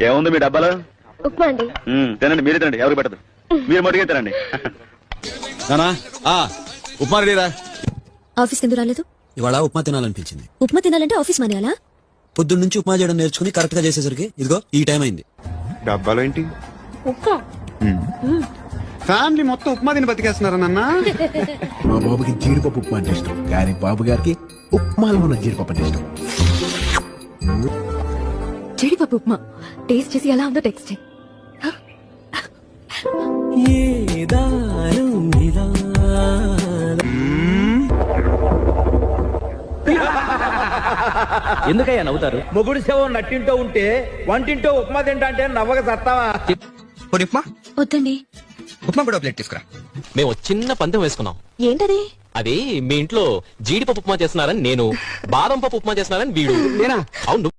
ఏముంది మీ డబ్బాలో? ఉప్మా అండి. తినండి, మీరే తినండి, ఎవరికి పెట్టదు. మీరు మటుకే తినండి. నానా ఉప్మా రెడీరా. ఆఫీస్ కింద రాలేదు? ఇవాళ ఉప్మా తినాలనిపించింది. ఉప్మా తినాలంటే ఆఫీస్ మానేయాలా? పొద్దున్న నుంచి ఉప్మా చేయడం నేర్చుకుని కరెక్ట్ గా చేసేసరికి ఇదిగో ఈ టైం అయింది. డబ్బాలో ఏంటి? ఉప్మా. ఫ్యామిలీ మొత్తం ఉప్మా తిని బతికేస్తున్నారా నాన్న? మా బాబుకి జీడిపప్పు ఉప్మా అంటే ఇష్టం, కానీ బాబు గారికి ఉప్మాలో ఉన్న జీడిపప్పు అంటే ఇష్టం. జీడిపప్పు ఉప్మా టేస్ట్ చేసి ఎలా ఉందో టెక్స్ట్ చేయి. ఎందుకయ్యా నవ్వుతారు? మొగుడు శవం నట్టింటో ఉంటే వంటింటో ఉప్మా తింటా అంటే నవ్వక సత్తావా? ఉప్మా వద్దండి. ఉప్మా కూడా ప్లేట్ తీసుకురా. మేము చిన్న పందెం వేసుకున్నాం. ఏంటది? అది మీ ఇంట్లో జీడిపప్పు ఉప్మా చేస్తున్నారని నేను, బాదం పప్పు ఉప్మా చేస్తున్నారని వీడు. నేనా? అవును.